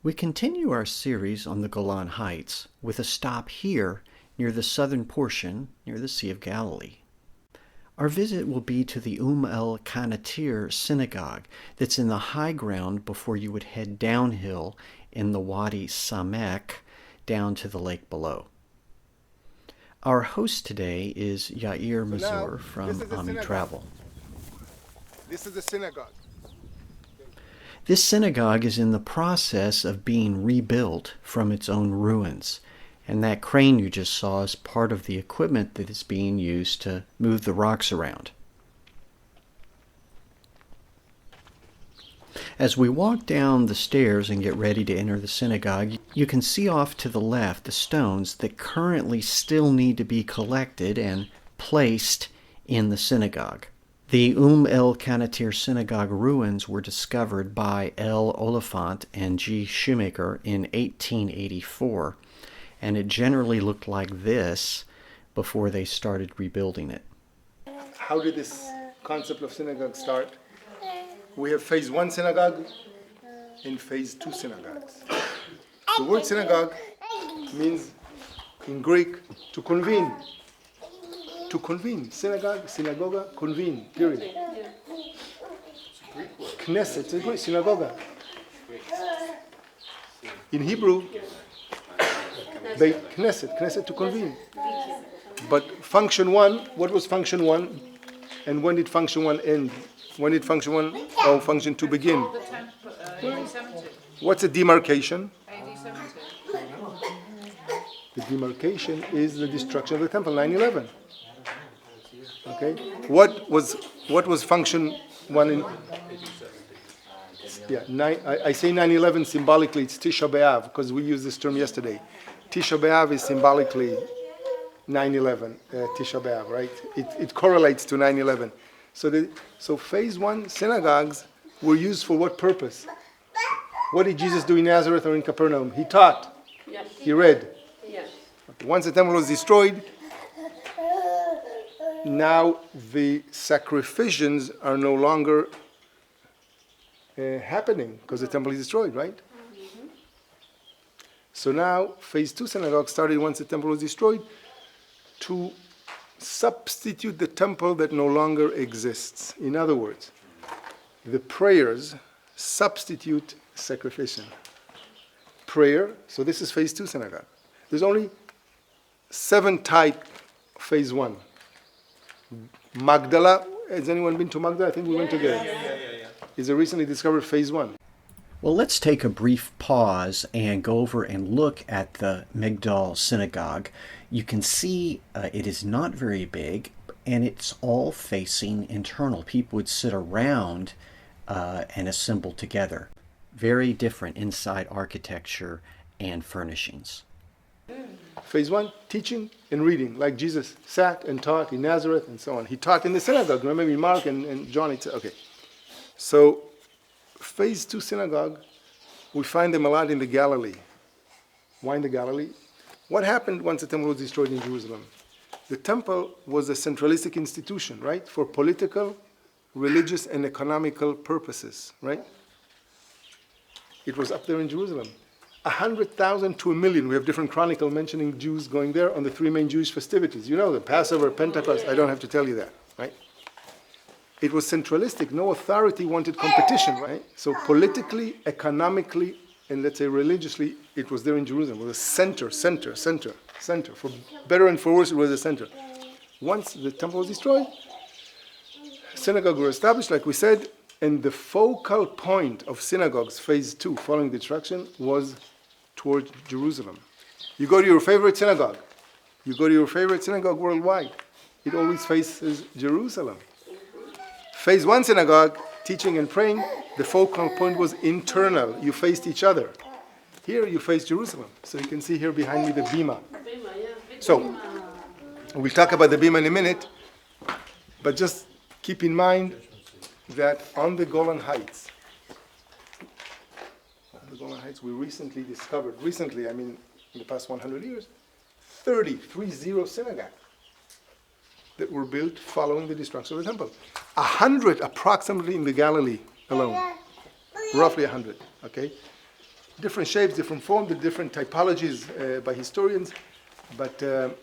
We continue our series on the Golan Heights with a stop here near the southern portion near the Sea of Galilee. Our visit will be to the el-Kanatir synagogue that's in the high ground before you would head downhill in the Wadi Samek down to the lake below. Our host today is Yair Mazur from Ami Travel. This is the synagogue. This synagogue is in the process of being rebuilt from its own ruins, and that crane you just saw is part of the equipment that is being used to move the rocks around. As we walk down the stairs and get ready to enter the synagogue, you can see off to the left the stones that currently still need to be collected and placed in the synagogue. The el-Kanatir synagogue ruins were discovered by L. Oliphant and G. Shoemaker in 1884, and it generally looked like this before they started rebuilding it. How did this concept of synagogue start? We have phase 1 synagogue and phase 2 synagogues. The word synagogue means in Greek to convene. To convene. Synagogue, synagoga, convene, period. Knesset, it's a Greek, synagoga. In Hebrew, Knesset to convene. But function 1, what was function 1? And when did function 1 end? When did function 1 or function 2 begin? What's a demarcation? The demarcation is the destruction of the temple, 9/11. Okay. What was function 1 in? Yeah, I say 9/11 symbolically. It's Tisha B'Av because we used this term yesterday. Tisha B'Av is symbolically 9/11. Tisha B'Av, right? It correlates to 9/11. So phase 1 synagogues were used for what purpose? What did Jesus do in Nazareth or in Capernaum? He taught. Yes. He read. Yes. Once the temple was destroyed, now the sacrifices are no longer happening because the temple is destroyed, right? Mm-hmm. So now phase 2 synagogue started once the temple was destroyed to substitute the temple that no longer exists. In other words, the prayers substitute sacrificial. Prayer, so this is phase 2 synagogue. There's only 7 type phase 1. Magdala, has anyone been to Magdala? I think we went together. Yeah. Is a recently discovered phase 1. Well, let's take a brief pause and go over and look at the Migdal synagogue. You can see it is not very big, and it's all facing internal. People would sit around and assemble together. Very different inside architecture and furnishings. Phase 1, teaching and reading, like Jesus sat and taught in Nazareth and so on. He taught in the synagogue. Remember in Mark and John, okay. So phase 2 synagogue, we find them a lot in the Galilee. Why in the Galilee? What happened once the temple was destroyed in Jerusalem? The temple was a centralistic institution, right? For political, religious, and economical purposes, right? It was up there in Jerusalem. 100,000 to 1 million. We have different chronicles mentioning Jews going there on the 3 main Jewish festivities. You know them, Passover, Pentecost. I don't have to tell you that, right? It was centralistic. No authority wanted competition, right? So politically, economically, and let's say religiously, it was there in Jerusalem. It was a center. For better and for worse, it was a center. Once the temple was destroyed, synagogues were established, like we said, and the focal point of synagogues, phase 2, following the destruction, was towards Jerusalem. You go to your favorite synagogue. You go to your favorite synagogue worldwide. It always faces Jerusalem. Phase 1 synagogue, teaching and praying, the focal point was internal. You faced each other. Here you face Jerusalem. So you can see here behind me the bima. So we'll talk about the bima in a minute, but just keep in mind that on the Golan Heights, we recently discovered, I mean in the past 100 years, 30 synagogues that were built following the destruction of the temple. 100 approximately in the Galilee alone. Roughly 100, okay? different shapes, different forms, different typologies by historians, but the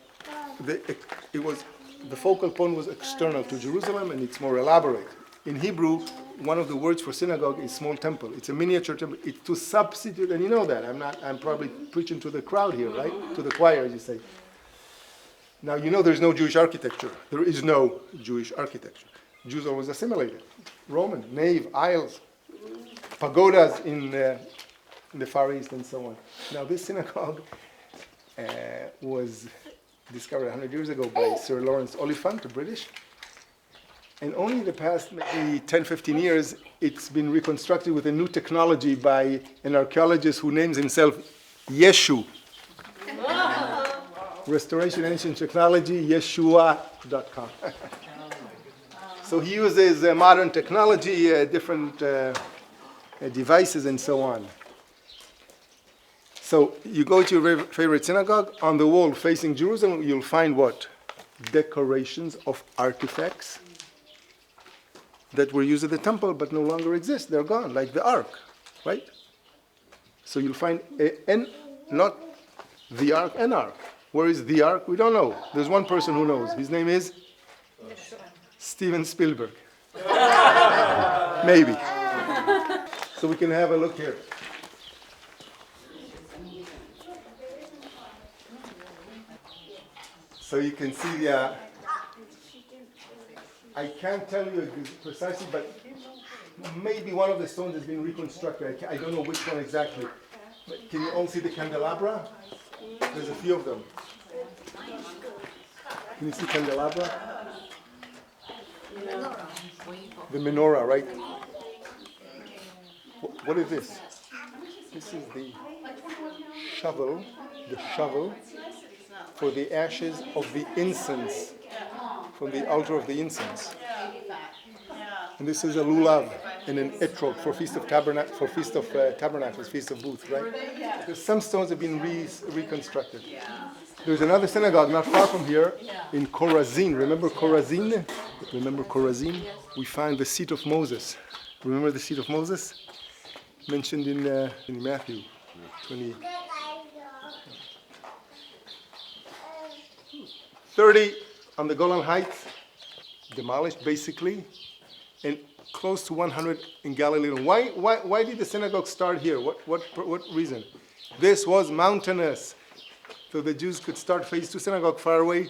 focal point was external to Jerusalem, and it's more elaborate. In Hebrew, one of the words for synagogue is small temple. It's a miniature temple. It's to substitute, and you know that. I'm probably preaching to the crowd here, right? To the choir, as you say. Now, you know there's no Jewish architecture. There is no Jewish architecture. Jews always assimilated. Roman, nave, aisles, pagodas in the Far East, and so on. Now, this synagogue was discovered 100 years ago by Sir Lawrence Oliphant, a British. And only in the past maybe 10, 15 years, it's been reconstructed with a new technology by an archaeologist who names himself Yeshu. Restoration Ancient Technology, Yeshua.com. So he uses modern technology, different devices, and so on. So you go to your favorite synagogue, on the wall facing Jerusalem, you'll find what? Decorations of artifacts that were used at the temple but no longer exist. They're gone, like the ark, right? So you'll find, not the ark, an ark. Where is the ark? We don't know. There's one person who knows. His name is Steven Spielberg. Maybe. So we can have a look here. So you can see the, I can't tell you precisely, but maybe one of the stones has been reconstructed. I don't know which one exactly. But can you all see the candelabra? There's a few of them. Can you see candelabra? The menorah, right? What is this? This is the shovel for the ashes of the incense, from the altar of the incense. And this is a lulav and an etrog for Feast of Tabernacles, Feast of Booths, right? Because some stones have been reconstructed. There's another synagogue not far from here in Chorazin. Remember Chorazin? We find the seat of Moses. Remember the seat of Moses? Mentioned in Matthew 20. 30 on the Golan Heights, demolished basically, and close to 100 in Galilee. Why did the synagogue start here? What reason? This was mountainous, so the Jews could start phase 2 synagogue far away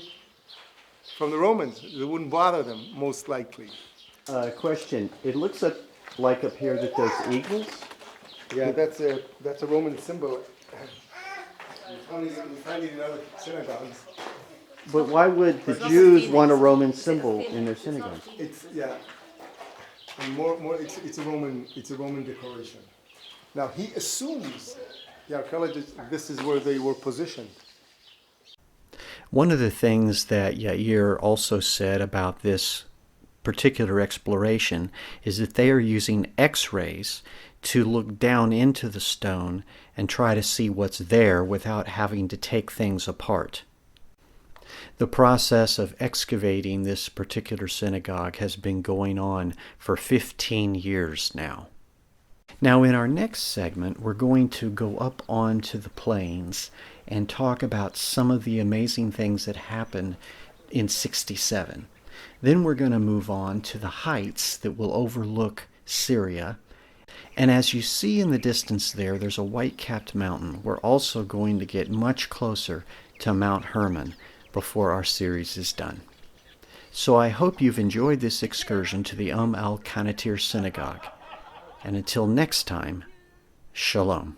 from the Romans. It wouldn't bother them, most likely. Question. It looks like up here that there's eagles. Yeah, that's a Roman symbol. We find it in other synagogues. But why would the Jews want a Roman symbol in their synagogue? And more. It's a Roman decoration. Now he assumes, the archaeologist, this is where they were positioned. One of the things that Yair also said about this particular exploration is that they are using X-rays to look down into the stone and try to see what's there without having to take things apart. The process of excavating this particular synagogue has been going on for 15 years now. Now in our next segment, we're going to go up onto the plains and talk about some of the amazing things that happened in 67. Then we're going to move on to the heights that will overlook Syria. And as you see in the distance there's a white-capped mountain. We're also going to get much closer to Mount Hermon before our series is done. So I hope you've enjoyed this excursion to the el-Kanatir synagogue. And until next time, Shalom.